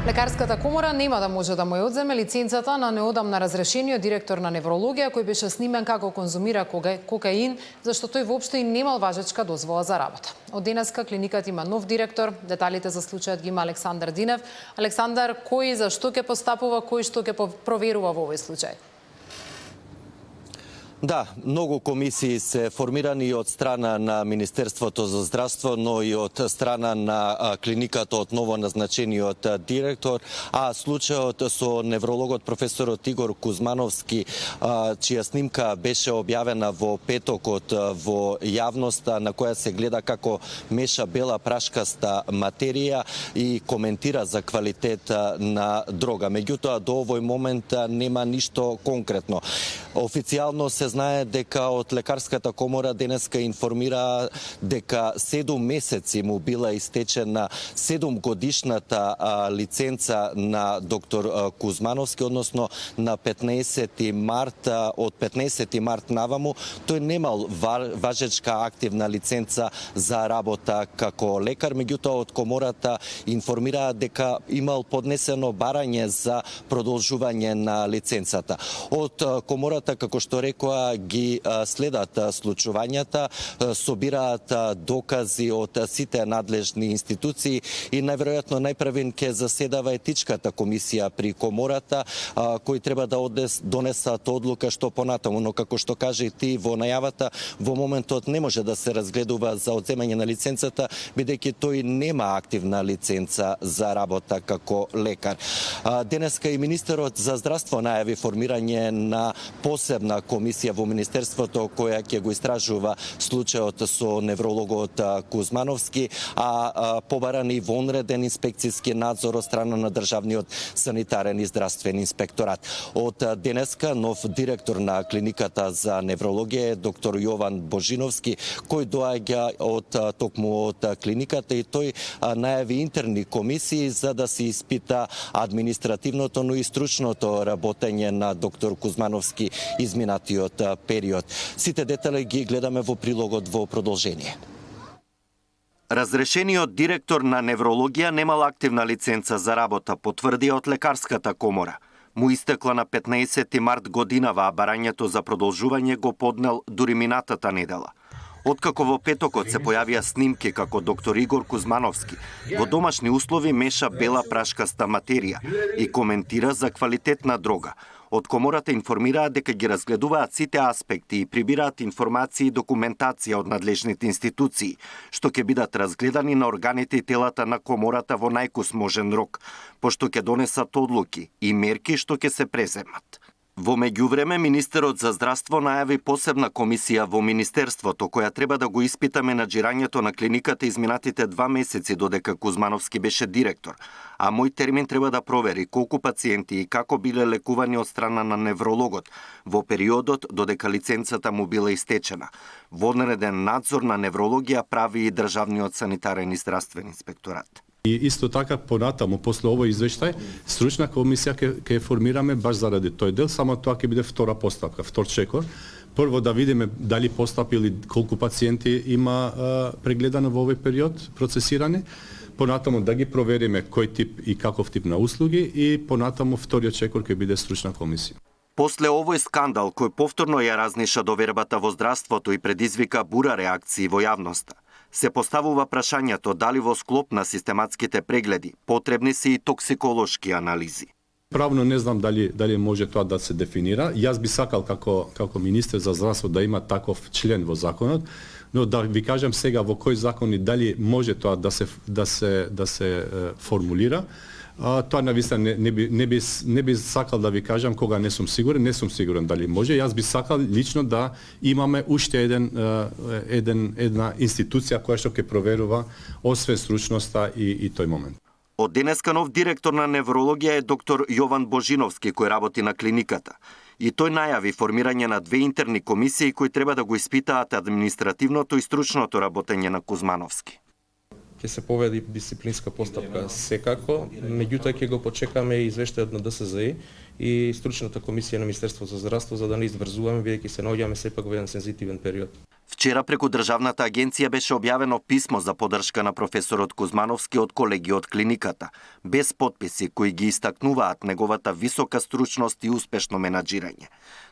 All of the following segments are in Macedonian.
Лекарската комора нема да може да му ја одземе лиценцата на неодамна разрешениот директор на неврологија кој беше снимен како конзумира кокаин, зашто тој воопшто и немал важечка дозвола за работа. Од денеска клиниката има нов директор. Деталите за случајот ги има Александар Динев. Александар, кој за што ќе постапува, кој што ќе проверува во овој случај? Да, многу комисии се формирани од страна на Министерството за здравство, но и од страна на клиниката од ново назначениот директор, а случајот со неврологот професорот Игор Кузмановски, чија снимка беше објавена во петокот во јавноста, на која се гледа како меша бела прашкаста материја и коментира за квалитет на дрога. Меѓутоа, до овој момент нема ништо конкретно. Официјално се знае дека од Лекарската комора денеска информира дека 7 месеци му била истечена 7 годишната лиценца на доктор Кузмановски, односно на 15 март, од 15 март наваму, тој немал важечка активна лиценца за работа како лекар, меѓутоа од комората информираа дека имал поднесено барање за продолжување на лиценцата. Од комората, како што рекоа, ги следат случувањата, собираат докази од сите надлежни институции и најверојатно најпрвен ќе заседава етичката комисија при комората, кои треба да донесат одлука што понатаму, но како што кажа и ти во најавата, во моментот не може да се разгледува за одземање на лиценцата, бидејќи тој нема активна лиценца за работа како лекар. Денеска и министерот за здравство најави формирање на посебна комисија во Министерството која ќе го истражува случајот со неврологот Кузмановски, а побаран и вонреден инспекцијски надзор од страна на државниот санитарен и здравствен инспекторат. Од денеска нов директор на клиниката за неврологија е доктор Јован Божиновски, кој доаѓа токму од клиниката и тој најави интерни комисии за да се испита административното, но и стручното работење на доктор Кузмановски изминатиот период. Сите детали ги гледаме во прилогот во продолжение. Разрешениот директор на неврологија немал активна лиценца за работа, потврди од Лекарската комора. Му истекла на 15 март годинава, а барањето за продолжување го поднел дури минатата недела. Откако во петокот се појавија снимки како доктор Игор Кузмановски во домашни услови меша бела прашкаста материја и коментира за квалитет на дрога. Од комората информираат дека ги разгледуваат сите аспекти и прибираат информации и документација од надлежните институции, што ќе бидат разгледани на органите и телата на комората во најкус можен рок, пошто ќе донесат одлуки и мерки што ќе се преземат. Во меѓувреме, министерот за здравство најави посебна комисија во Министерството, која треба да го испита менаџирањето на клиниката изминатите 2 месеци додека Кузмановски беше директор, а мој термин треба да провери колку пациенти и како биле лекувани од страна на неврологот во периодот додека лиценцата му била истечена. Вонреден надзор на неврологија прави и државниот санитарен и здравствен инспекторат. И исто така понатаму после овој извештај стручна комисија ќе формираме баш заради тој дел, само тоа ќе биде втора постапка, втор чекор. Прво да видиме дали постапили колку пациенти има прегледано во овој период, процесирани. Понатаму да ги провериме кој тип и каков тип на услуги и понатаму вториот чекор ќе биде стручна комисија. После овој скандал кој повторно ја разниша довербата во здравството и предизвика бура реакции во јавноста, се поставува прашањето дали во склоп на систематските прегледи потребни се и токсиколошки анализи. Правно не знам дали може тоа да се дефинира. Јас би сакал како министер за здравство да има таков член во законот, но да ви кажам сега во кој закони дали може тоа да се формулира. Тоа навистина не би сакал да ви кажам кога не сум сигурен дали може. Јас би сакал лично да имаме уште една институција која што ќе проверува освен стручноста и тој момент. Од денеска нов директор на неврологија е доктор Јован Божиновски, кој работи на клиниката. И тој најави формирање на 2 интерни комисии кои треба да го испитаат административното и стручното работење на Кузмановски. Ќе се поведи дисциплинска постапка секако, меѓутоа ќе го почекаме и извештајот на ДСЗИ и стручната комисија на Министерството за здравство за да не изврзуваме, бидејќи се наоѓаме сепак во еден сензитивен период. Вчера преку Државната агенција беше објавено писмо за поддршка на професорот Кузмановски од колеги од клиниката, без подписи кои ги истакнуваат неговата висока стручност и успешно менаџирање.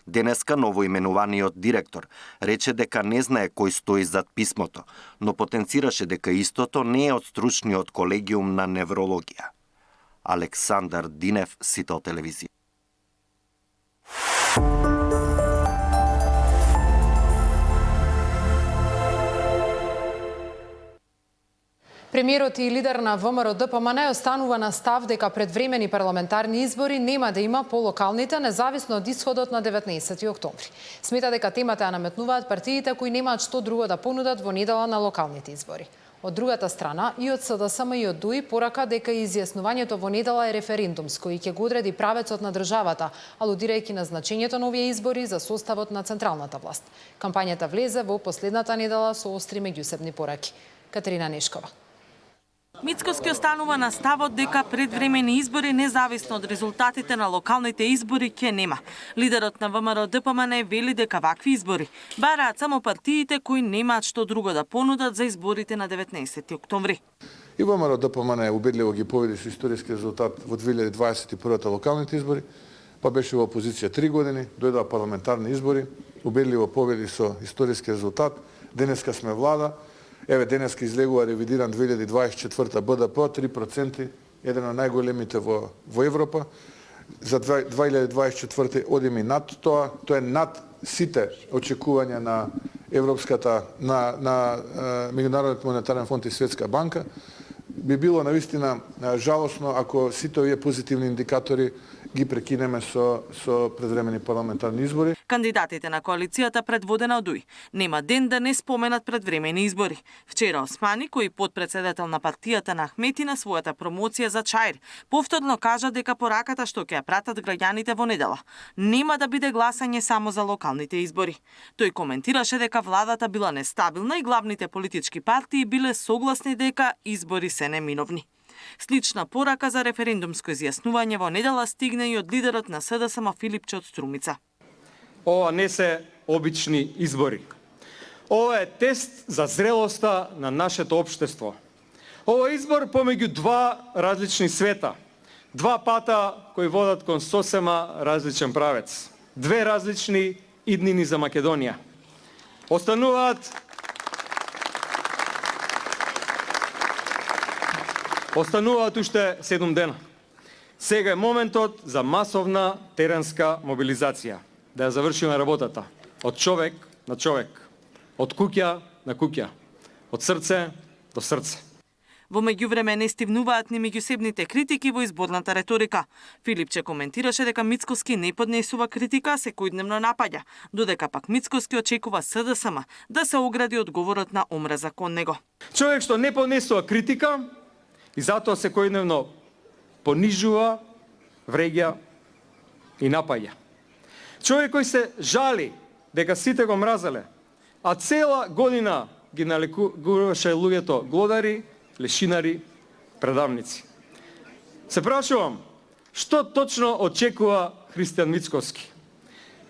Денеска новоименуваниот директор рече дека не знае кој стои зад писмото, но потенцираше дека истото не е од стручниот колегиум на неврологија. Александар Динев, Сител телевизија. Премиерот и лидер на ВМРО-ДПМН останува на став дека предвремени парламентарни избори нема да има по локалните, независно од исходот на 19 октомври. Смета дека темата ја наметнуваат партиите кои немаат што друго да понудат во недела на локалните избори. Од другата страна, и од СДСМ и од ДУИ порака дека изјаснувањето во недела е референдумско и ќе го одреди правецот на државата, алудирајќи на значењето на овие избори за составот на централната власт. Кампањата влезе во последната недела со остри меѓусебни пораки. Катерина Нешкова. Мицкоски останува на ставот дека предвремени избори, независно од резултатите на локалните избори, ќе нема. Лидерот на ВМРО-ДПМН вели дека вакви избори бараат само партиите кои немаат што друго да понудат за изборите на 19 октомври. И ВМРО-ДПМН убедливо ги победи со историски резултат во 2021 локалните избори, па беше во опозиција 3 години, дојдоа парламентарни избори, убедливо победи со историски резултат. Денеска сме влада. Еве, денеска излегува ревидиран 2024 БДП, 3%, еден од најголемите во Европа. За 2024 одиме над тоа. Тоа е над сите очекувања на Европската, на Меѓународниот монетарен фонд и Светска банка. Би било навистина жалосно ако сите овие позитивни индикатори ги прекинеме со предвремени парламентарни избори. Кандидатите на коалицијата предводена од УИ нема ден да не споменат предвремени избори. Вчера Османи, кој потпредседател на партијата на Ахмети на својата промоција за Чаир, повторно кажа дека пораката што ќе ја пратат граѓаните во недела нема да биде гласање само за локалните избори. Тој коментираше дека владата била нестабилна и главните политички партии биле согласни дека избори се неминовни. Слична порака за референдумско изјаснување во недела стигна и од лидерот на СДСМ Филипче од Струмица. Ова не се обични избори. Ова е тест за зрелоста на нашето општество. Ова е избор помеѓу два различни света. Два пата кои водат кон сосема различен правец. Две различни иднини за Македонија. Остануваат уште 7 дена. Сега е моментот за масовна теренска мобилизација. Да ја завршиме работата. Од човек на човек. Од куќа на куќа. Од срце до срце. Во меѓувреме не стивнуваат ни меѓусебните критики во изборната реторика. Филипче коментираше дека Мицкоски не поднесува критика, а секојдневно напаѓа, додека пак Мицкоски очекува СДСМ да се огради од говорот на омраза кон него. Човек што не поднесува критика и затоа секојдневно понижува, вреѓа и напаѓа. Човек кој се жали дека сите го мразеле, а цела година ги налекуваше луѓето глодари, лешинари, предавници. Се прашувам, што точно очекува Христијан Мицкоски?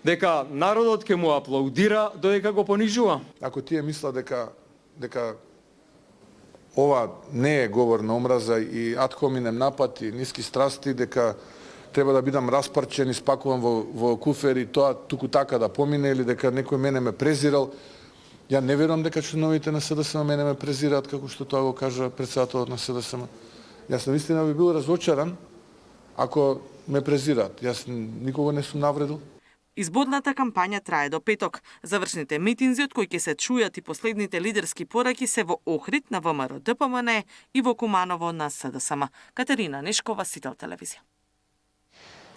Дека народот ќе му аплаудира додека го понижува? Ако тие мислат дека ова не е говор на омраза и ad hominem напад и ниски страсти, дека треба да бидам распарчен и спакуван во куфер и тоа туку така да помине или дека некој мене ме презирал. Ја не верувам дека членовите на СДСМ мене ме презираат како што тоа го кажа претседателот на СДСМ. Јас навистина би бил разочаран ако ме презираат. Јас никого не сум навредил. Изборната кампања трае до петок. Завршните митинзи од кои ќе се чујат и последните лидерски пораки се во Охрид на ВМРО-ДПМН и во Куманово на СДСМ. Катерина Нешкова, Сител телевизија.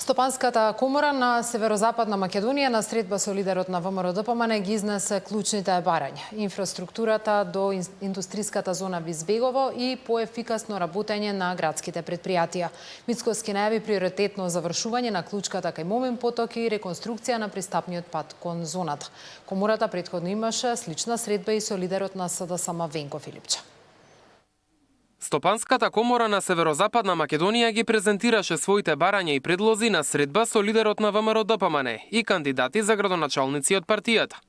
Стопанската комора на Северозападна Македонија на средба со лидерот на ВМРО-ДПМН ги изнесе клучните барања: инфраструктурата до индустриската зона Визбегово и поефикасно работење на градските предпријатија. Мицкоски најави приоритетно завршување на клучката кај Момин поток и реконструкција на пристапниот пат кон зоната. Комората претходно имаше слична средба и со лидерот на СДСМ Венко Филипче. Стопанската комора на Северозападна Македонија ги презентираше своите барања и предлози на средба со лидерот на ВМРО-ДПМН и кандидати за градоначалници од партијата.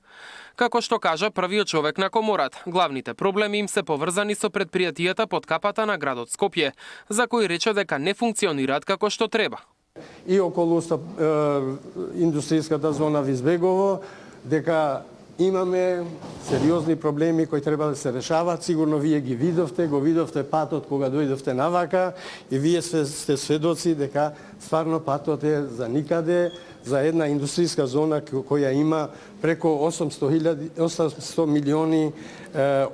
Како што кажа првиот човек на комората, главните проблеми им се поврзани со предпријатијата под капата на градот Скопје, за кои рече дека не функционираат како што треба. И околу индустријската зона Визбегово, дека имаме сериозни проблеми кои треба да се решават. Сигурно вие ги видовте, го видовте патот кога дојдовте навака и вие сте сведоци дека стварно патот е за никаде, за една индустријска зона која има преко 800 милиони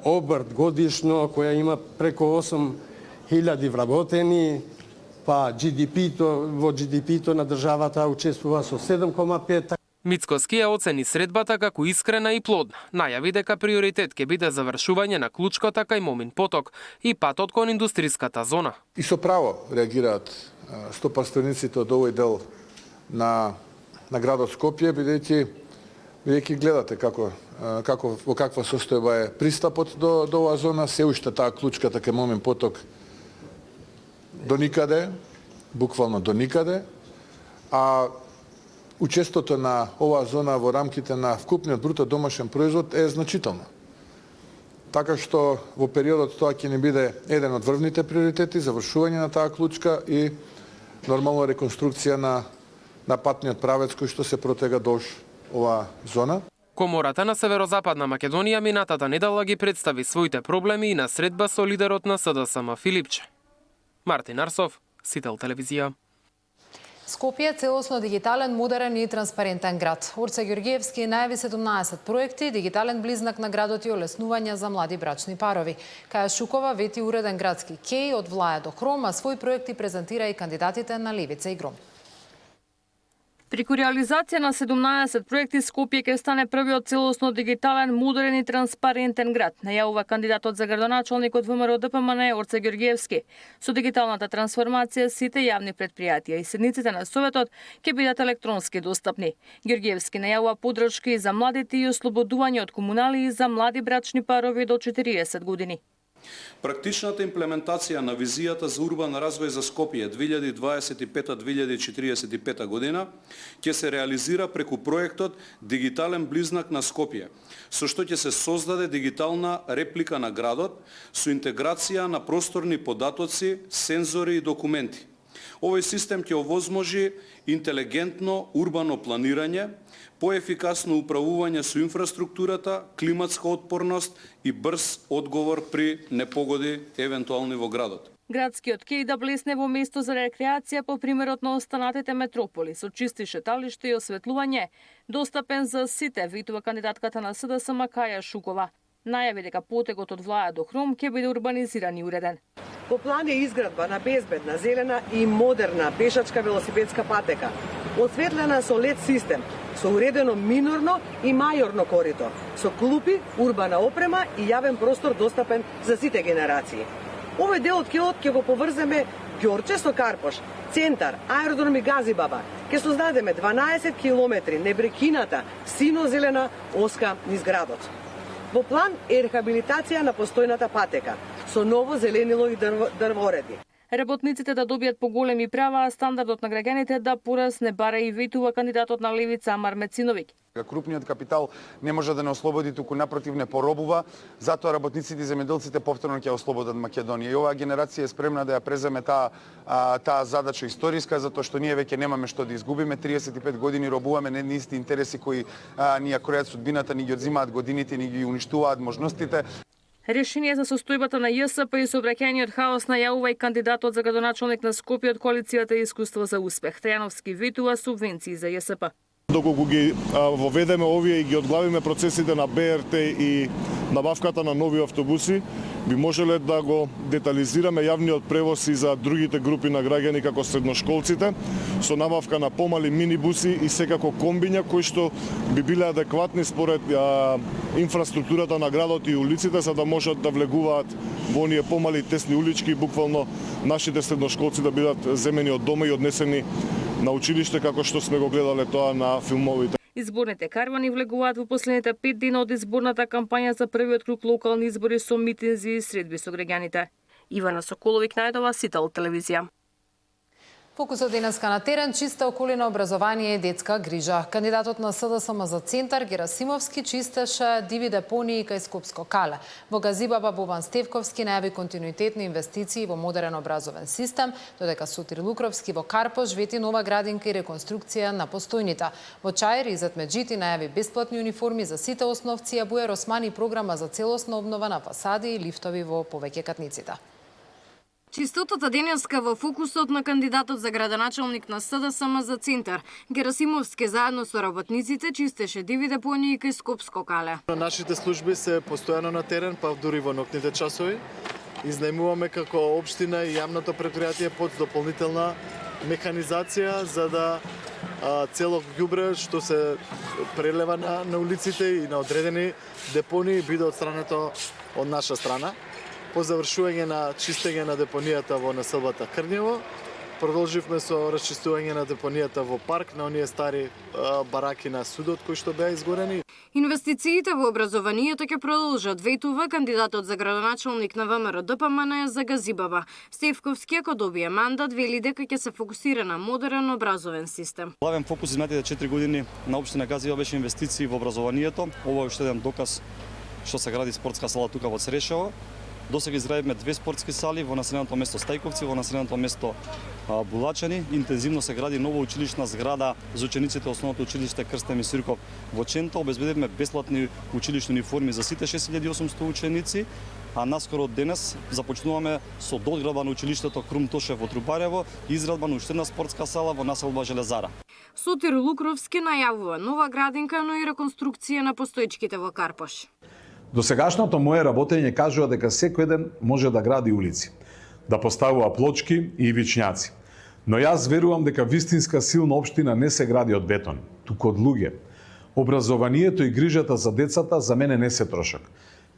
обрт годишно, која има преко 8.000 вработени, па во GDP-то на државата учествува со 7,5. Мицкоски ја оцени средбата како искрена и плодна. Најави дека приоритет ќе биде завршување на Клучката кај Момин поток и патот кон индустријската зона. И со право реагираат стопанствениците од овој дел на градот Скопје, бидејќи гледате во каква состојба е пристапот до оваа зона, се уште таа Клучката кај Момин поток до никаде, буквално до никаде, а учеството на оваа зона во рамките на вкупниот бруто домашен производ е значително. Така што во периодот тоа ќе ни биде еден од врвните приоритети, завршување на таа Клучка и нормална реконструкција на патниот правец кој што се протега долж оваа зона. Комората на Северозападна Македонија минатата недела ги представи своите проблеми и на средба со лидерот на СДСМ Филипче. Мартин Арсов, Сител телевизија. Скопје е целосно дигитален, модерен и транспарентен град. Орце Ѓорѓиевски најави 17 проекти, дигитален близнак на градот и олеснувања за млади брачни парови. Каја Шукова вети уреден градски кеј од Влаја до Хром, а своји проекти презентира и кандидатите на Левица и Гром. Преку реализација на 17 проекти, Скопје ќе стане првиот целосно дигитален, модерен и транспарентен град, најавува кандидатот за градоначалник од ВМРО ДПМН Орце Ѓорѓиевски. Со дигиталната трансформација сите јавни предпријатија и седниците на Советот ќе бидат електронски достапни. Ѓорѓиевски најавува поддршки за младите и ослободување од комунали за млади брачни парови до 40 години. Практичната имплементација на визијата за урбан развој за Скопје 2025-2045 година ќе се реализира преку проектот Дигитален близнак на Скопје, со што ќе се создаде дигитална реплика на градот со интеграција на просторни податоци, сензори и документи. Овој систем ќе овозможи интелигентно урбано планирање, поефикасно управување со инфраструктурата, климатска отпорност и брз одговор при непогоди евентуални во градот. Градскиот кеј да блесне во место за рекреација по примерот на останатите метрополи, со чисти шеталишта и осветлување, достапен за сите, ветува кандидатката на СДСМ Каја Шукова. Најави дека потегот од Влаја до Хром ќе биде урбанизиран и уреден. По план е изградба на безбедна, зелена и модерна пешачка велосипедска патека, осветлена со LED систем, со уредено минорно и мајорно корито, со клупи, урбана опрема и јавен простор достапен за сите генерации. Овој дел од кеот ќе го поврземе Ѓорче со Карпош, центар, аеродром и Газибаба. Ќе создадеме 12 километри непрекината сино-зелена оска низ градот. Во план е рехабилитација на постојната патека со ново зеленило и дрвореди. Работниците да добијат поголеми права, а стандардот на граѓаните да порасне, бара и ветува кандидатот на Левица Амар Мециновиќ. Крупниот капитал не може да не ослободи, туку напротив не поробува, затоа работниците и земјоделците повторно ќе ослободат Македонија. И оваа генерација е спремна да ја преземе таа задача историска, затоа што ние веќе немаме што да изгубиме. 35 години робуваме на исти интереси кои ни ја кројат судбината, ни ги одзимаат годините, ни ги уништуваат можностите. Решение за состојбата на ЈСП и сообраќајниот хаос најавува и кандидатот за градоначалник на Скопје од коалицијата Искуство за успех. Трајановски ветува субвенции за ЈСП. Доколку ги воведеме овие и ги одглавиме процесите на БРТ и набавката на нови автобуси, би можеле да го детализираме јавниот превоз и за другите групи на граѓани како средношколците, со набавка на помали минибуси и секако комбиња кои што би биле адекватни според инфраструктурата на градот и улиците, за да можат да влегуваат во оние помали тесни улички, буквално нашите средношколци да бидат земени од дома и однесени на училиште како што сме го гледале тоа на филмовите. Изборните карвани влегуваат во последните 5 дена од изборната кампања за првиот круг локални избори со митинзи и средби со граѓаните. Ивана Соколовик најдова, Сител телевизија. Фокусот денеска на терен, чиста околина, образование и детска грижа. Кандидатот на СДСМ за центар Герасимовски чистеше диви депонии кај Скопско кале. Во Газибаба Бобан Стевковски најави континуитетни инвестиции во модерен образовен систем, додека Сотир Лукровски во Карпош вети нова градинка и реконструкција на постојните. Во Чаир Изет Меджити најави бесплатни униформи за сите основци, а Бујар Османи програма за целосна обнова на фасади и лифтови во повеќе катниците. Чистотата денеска во фокусот на кандидатот за градоначалник на СДСМ за центар. Герасимовски заедно со работниците чистеше диви депонии кај Скопско кале. Нашите служби се постојано на терен, па дури во ноќните часови. Изнајмуваме како општина и јавното предпријатие под дополнителна механизација за да цело ѓубре што се прелева на улиците и на одредени депонии биде отстрането од наша страна. По завршување на чистење на депонијата во населбата Крњево, продолживме со расчистување на депонијата во парк на оние стари бараки на судот кои што беа изгорени. Инвестициите во образованието ќе продолжат, ветува кандидатот за градоначалник на ВМРО ДПМН за Газибаба. Стевковски, ако добие мандат, вели дека ќе се фокусира на модерен образовен систем. Главен фокус изминатите 4 години на општина Газибаба беше инвестиции во образованието. Ова е уште еден доказ што се гради спортска сала тука во Црешево. Досега изградивме 2 спортски сали во населеното место Стајковци, во населеното место Булачани. Интензивно се гради нова училишна зграда за учениците основното училиште Крстен Мисирков во Чента. Обезбедивме бесплатни училишни униформи за сите 6800 ученици, а наскоро денес започнуваме со доградба на училиштето Крум Тошев во Трубарево и изградба на уште една спортска сала во населба Железара. Сотир Лукровски најавува нова градинка, но и реконструкција на постоечките во Карпош. Досегашното мое работење кажува дека секој ден може да гради улици, да поставува плочки и ивичњаци. Но јас верувам дека вистинска силна општина не се гради од бетон, туку од луѓе. Образованието и грижата за децата за мене не се трошак.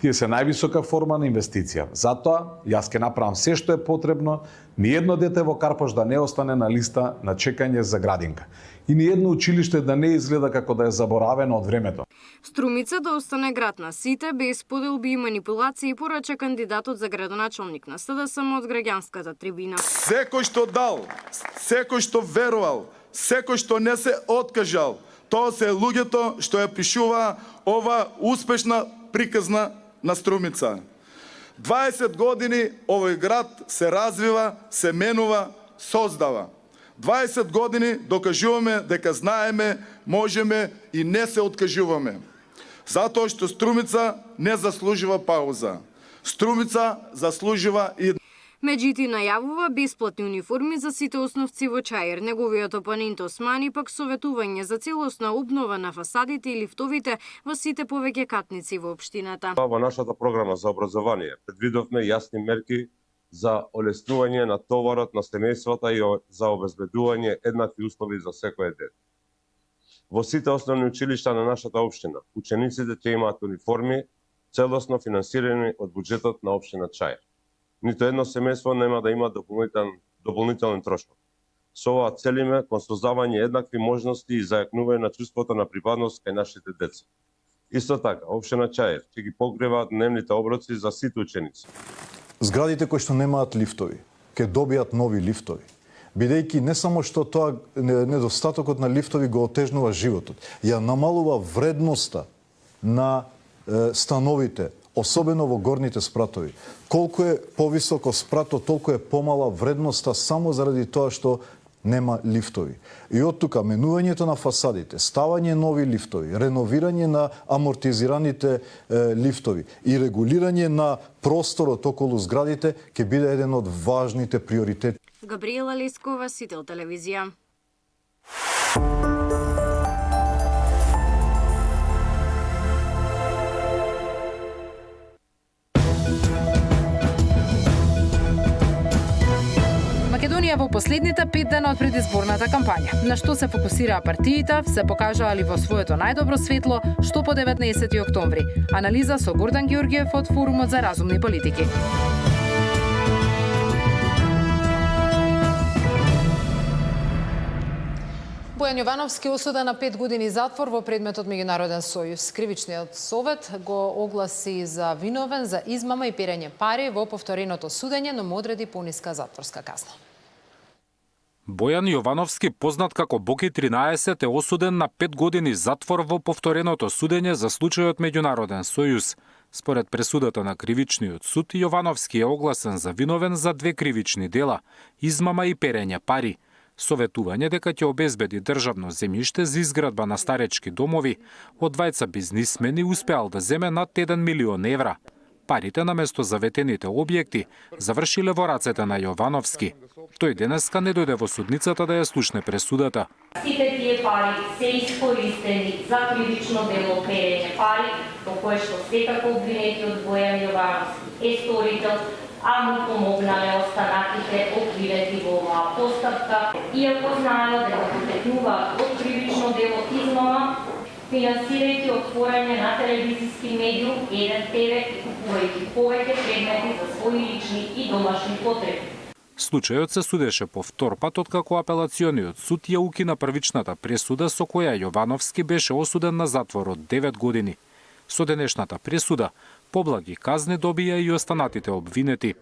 Тие се највисока форма на инвестиција. Затоа, јас ќе направам се што е потребно, ни едно дете во Карпош да не остане на листа на чекање за градинка. И ни едно училиште да не изгледа како да е заборавено од времето. Струмица да остане град на сите, без поделби и манипулации, порача кандидатот за градоначалник на СДСМ од граѓанската трибина. Секој што дал, секој што верувал, секој што не се откажал, тоа се луѓето што ја пишува ова успешна приказна на Струмица. 20 години овој град се развива, се менува, создава. 20 години докажуваме дека знаеме, можеме и не се откажуваме. Затоа што Струмица не заслужива пауза. Струмица заслужива и Меджити најавува бесплатни униформи за сите основци во Чаир. Неговиот опонент Османи пак советување за целосна обнова на фасадите и лифтовите во сите повеќе катници во општината. Во нашата програма за образование предвидовме јасни мерки за олеснување на товарот на семејствата и за обезбедување еднакви услови за секој дете. Во сите основни училишта на нашата општина, учениците ќе имаат униформи, целосно финансирани од буџетот на општина Чаир. Нито едно семејство нема да има дополнителен трошок. Со ова целиме кон создавање еднакви можности и зајакнување на чувството на припадност кај нашите деца. Исто така, општина Чаир ќе ги покрива дневните оброци за сите ученици. Зградите кои што немаат лифтови, ќе добијат нови лифтови. Бидејќи не само што тоа недостатокот на лифтови го отежнува животот, ја намалува вредноста на становите, особено во горните спратови. Колку е повисоко спрато, толку е помала вредноста само заради тоа што нема лифтови. И од тука менувањето на фасадите, ставање нови лифтови, реновирање на амортизираните лифтови и регулирање на просторот околу зградите ќе биде еден од важните приоритети. Габриела Лескова, Сител телевизија. Македонија во последните 5 дена од предизборната кампања. На што се фокусираа партиите, се покажаали во своето најдобро светло, што по 19 октомври. Анализа со Гордан Георгиев од Форумот за разумни политики. Бојан Јовановски осуден на 5 години затвор во предметот Меѓународен сојуз. Кривичниот совет го огласи за виновен за измама и перење пари во повтореното судење, но му одреди пониска затворска казна. Бојан Јовановски, познат како Боки 13, е осуден на 5 години затвор во повтореното судење за случајот Меѓународен сојуз. Според пресудата на кривичниот суд, Јовановски е огласен за виновен за 2 кривични дела – измама и перење пари. Советување дека ќе обезбеди државно земјиште за изградба на старечки домови, од двајца бизнисмени успеал да земе над 1 милион евра. Парите наместо заветените објекти завршиле во рацете на Јовановски. Тој денеска не дојде во судницата да ја слушне пресудата. Сите тие пари се искористени за кривично дело перење пари, по кое што секако обвинетиот Бојан Јовановски е сторител, а му помогнале останатите обвинети во оваа постапка, иако знаело дека потекнуваат од кривично дело измама, финансирајќи отворање на телевизиски медиум, еден ТВ и купувајќи повеќе предмети за своји лични и домашни потреби. Случајот се судеше по втор пат откако апелациониот суд ја укина првичната пресуда со која Јовановски беше осуден на затвор од 9 години. Со денешната пресуда поблаги казни добија и останатите обвинети.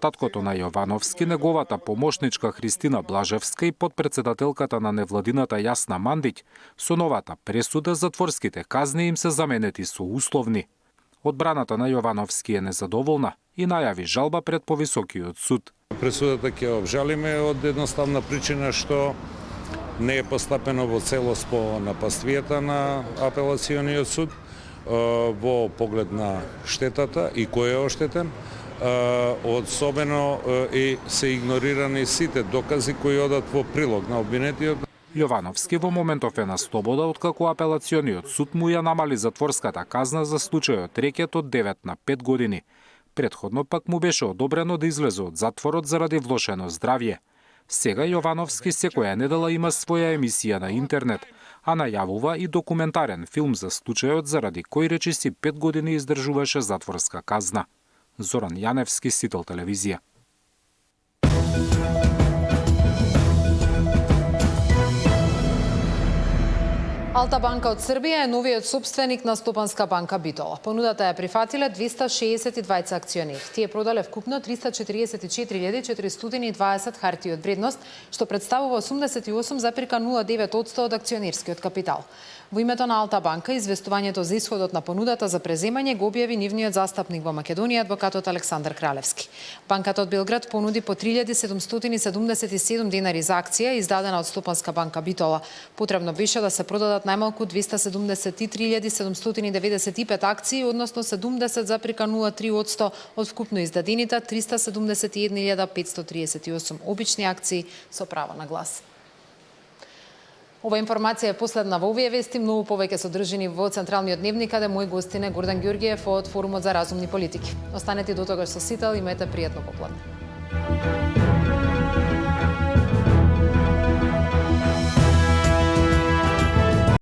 Таткото на Јовановски, неговата помошничка Христина Блажевска и подпредседателката на невладината Јасна Мандиќ, со новата пресуда затворските казни им се заменети со условни. Одбраната на Јовановски е незадоволна и најави жалба пред повисокиот суд. Пресудата ќе обжалиме од едноставна причина што не е постапено во целост по напаствијата на апелациониот суд во поглед на штетата и кој е оштетен. Особено и се игнорирани сите докази кои одат во прилог на обвинетиот. Јовановски во моментов е на слобода откако апелациониот суд му ја намали затворската казна за случајот рекет од 9 на 5 години. Предходно пак му беше одобрено да излезе од затворот заради влошено здравје. Сега Јовановски секоја недела има своја емисија на интернет, а најавува и документарен филм за случајот заради кој речиси 5 години издржуваше затворска казна. Зоран Јаневски, Сител телевизија. Алта банка од Србија е новиот сопственик на Стопанска банка Битола. Понудата ја прифатиле 262 акционери. Тие продале вкупно 344.420 хартии од вредност, што представува 88,09% од акционерскиот капитал. Во името на Алта банка, известувањето за исходот на понудата за преземање го објави нивниот застапник во Македонија, адвокатот Александар Кралевски. Банката од Белград понуди по 3.777 денари за акција, издадена од Стопанска банка Битола. Потребно беше да се продадат најмалку 273.795 акции, односно 70,03% од вкупно издадените 371.538 обични акции со право на глас. Ова информација е последна во овие вести, многу повеќе содржини во Централниот дневник, каде мој гостин е Гордан Ѓорѓиев од Форумот за разумни политики. Останете до тогаш со Сител, имајте пријатно попладне.